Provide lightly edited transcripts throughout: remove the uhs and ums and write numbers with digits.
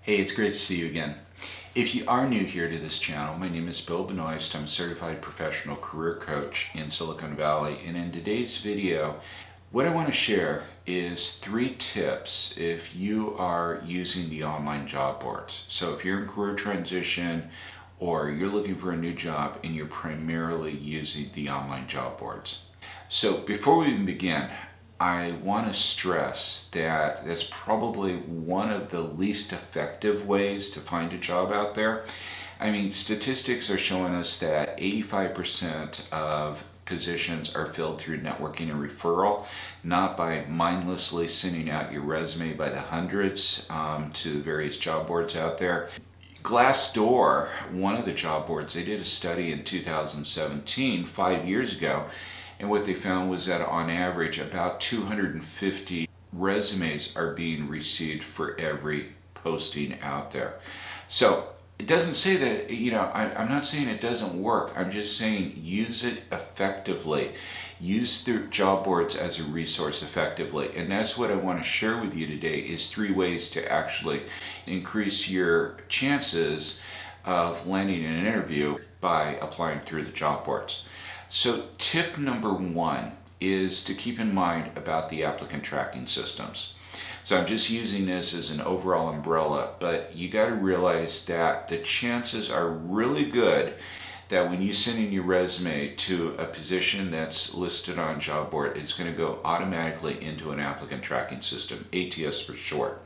Hey, it's great to see you again. If you are new here to this channel, my name is Bill Benoist. I'm a certified professional career coach in Silicon Valley. And in today's video, what I want to share is 3 tips if you are using the online job boards. So if you're in career transition or you're looking for a new job and you're primarily using the online job boards. So before we even begin, I want to stress that that's probably one of the least effective ways to find a job out there. I mean, statistics are showing us that 85% of positions are filled through networking and referral, not by mindlessly sending out your resume by the hundreds to various job boards out there. Glassdoor, one of the job boards, they did a study in 2017, 5 years ago, and what they found was that on average about 250 resumes are being received for every posting out there. So it doesn't say that, I'm not saying it doesn't work. I'm just saying use it effectively. Use the job boards as a resource effectively. And that's what I want to share with you today is 3 ways to actually increase your chances of landing an interview by applying through the job boards. So tip number 1 is to keep in mind about the applicant tracking systems. So I'm just using this as an overall umbrella, but you got to realize that the chances are really good that when you send in your resume to a position that's listed on job board, it's going to go automatically into an applicant tracking system, ATS for short.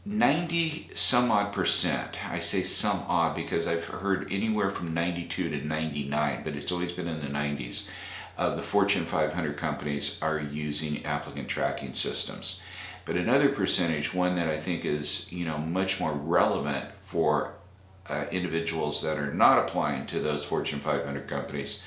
90 some odd percent, I say some odd because I've heard anywhere from 92 to 99, but it's always been in the 90s, of the Fortune 500 companies are using applicant tracking systems. But another percentage, one that I think is much more relevant for individuals that are not applying to those Fortune 500 companies,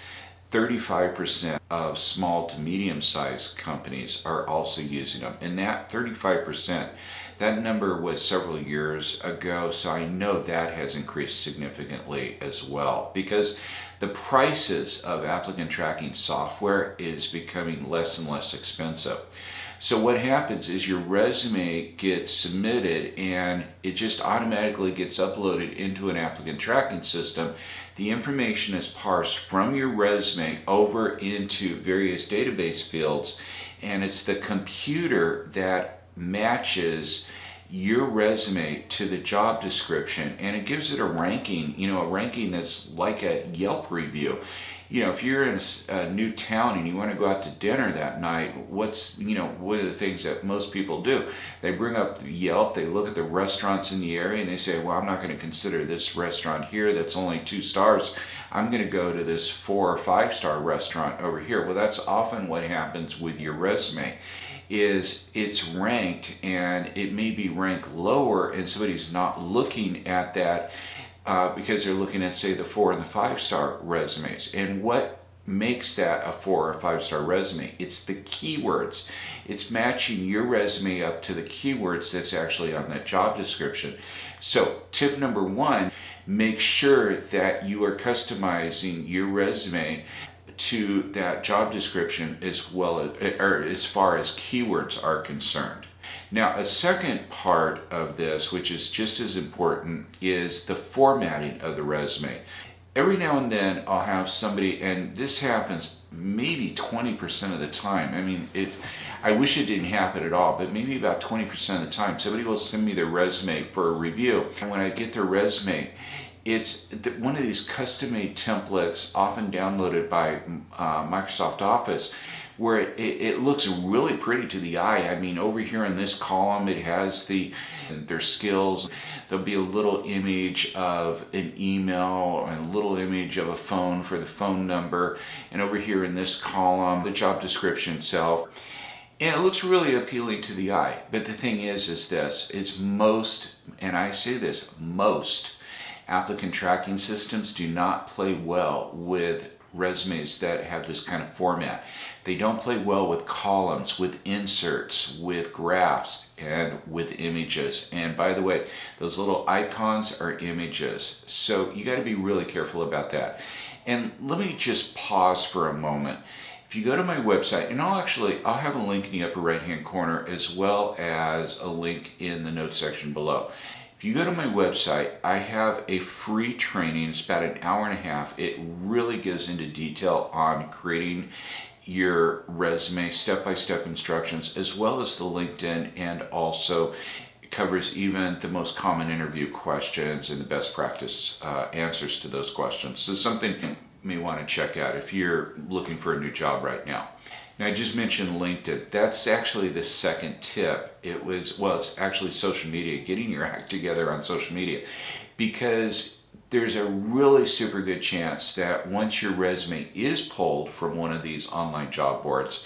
35% of small to medium-sized companies are also using them. And that 35%, that number was several years ago, so I know that has increased significantly as well because the prices of applicant tracking software is becoming less and less expensive. So what happens is your resume gets submitted and it just automatically gets uploaded into an applicant tracking system. The information is parsed from your resume over into various database fields, and it's the computer that matches your resume to the job description, and it gives it a ranking, a ranking that's like a Yelp review. If you're in a new town and you want to go out to dinner that night, what are the things that most people do? They bring up Yelp, they look at the restaurants in the area, and they say, well, I'm not going to consider this restaurant here that's only 2 stars. I'm going to go to this 4 or 5 star restaurant over here. Well, that's often what happens with your resume. Is it's ranked, and it may be ranked lower, and somebody's not looking at that because they're looking at, say, the 4 and the 5 star resumes. And what makes that a 4 or 5 star resume? It's the keywords. It's matching your resume up to the keywords that's actually on that job description. So tip number 1, make sure that you are customizing your resume to that job description as well as far as keywords are concerned. Now, a second part of this, which is just as important, is the formatting of the resume. Every now and then I'll have somebody, and this happens maybe 20% of the time. I mean, I wish it didn't happen at all, but maybe about 20% of the time, somebody will send me their resume for a review. And when I get their resume, it's one of these custom-made templates, often downloaded by Microsoft Office, where it looks really pretty to the eye. I mean, over here in this column, it has their skills. There'll be a little image of an email and a little image of a phone for the phone number. And over here in this column, the job description itself. And it looks really appealing to the eye. But the thing is this, it's most, and I say this, most applicant tracking systems do not play well with resumes that have this kind of format. They don't play well with columns, with inserts, with graphs, and with images. And by the way, those little icons are images. So you got to be really careful about that. And let me just pause for a moment. If you go to my website, and I'll have a link in the upper right hand corner as well as a link in the notes section below. If you go to my website, I have a free training. It's about an hour and a half. It really goes into detail on creating your resume, step-by-step instructions, as well as the LinkedIn, and also covers even the most common interview questions and the best practice answers to those questions. So something you may want to check out if you're looking for a new job right now. Now, I just mentioned LinkedIn. That's actually the second tip. It's actually social media, getting your act together on social media, because there's a really super good chance that once your resume is pulled from one of these online job boards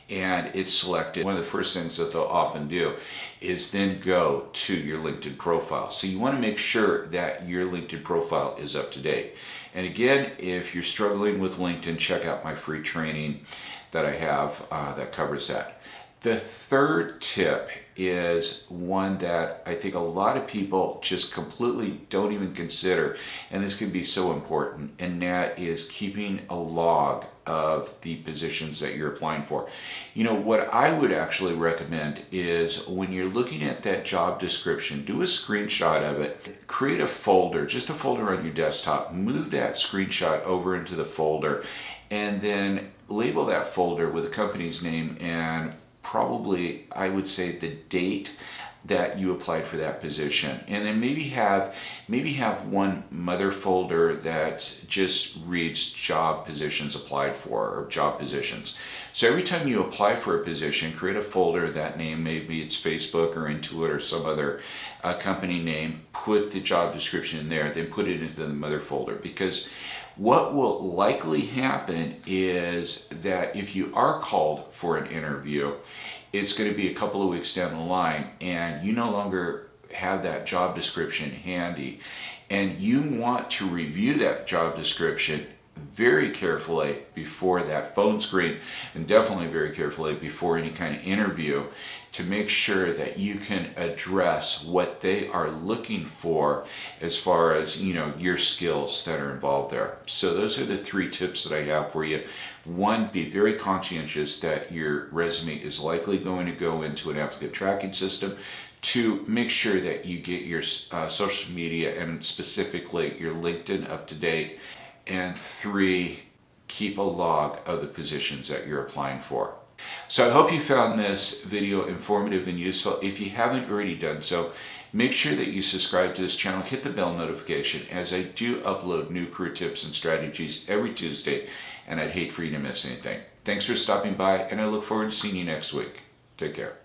and it's selected, one of the first things that they'll often do is then go to your LinkedIn profile. So you want to make sure that your LinkedIn profile is up to date. And again, if you're struggling with LinkedIn, check out my free training that I have that covers that. The third tip is one that I think a lot of people just completely don't even consider, and this can be so important, and that is keeping a log of the positions that you're applying for. You know, what I would actually recommend is when you're looking at that job description, do a screenshot of it, create a folder, just a folder on your desktop, move that screenshot over into the folder, and then label that folder with the company's name and probably, I would say, the date that you applied for that position. And then maybe have one mother folder that just reads job positions applied for, or job positions. So every time you apply for a position, create a folder, that name, maybe it's Facebook or Intuit or some other company name, put the job description in there, then put it into the mother folder. Because what will likely happen is that if you are called for an interview, it's going to be a couple of weeks down the line and you no longer have that job description handy. And you want to review that job description very carefully before that phone screen, and definitely very carefully before any kind of interview, to make sure that you can address what they are looking for as far as, you know, your skills that are involved there. So those are the three tips that I have for you. One, be very conscientious that your resume is likely going to go into an applicant tracking system. Two, make sure that you get your social media and specifically your LinkedIn up to date. And three, keep a log of the positions that you're applying for. So I hope you found this video informative and useful. If you haven't already done so, make sure that you subscribe to this channel, hit the bell notification, as I do upload new career tips and strategies every Tuesday, and I'd hate for you to miss anything. Thanks for stopping by, and I look forward to seeing you next week. Take care.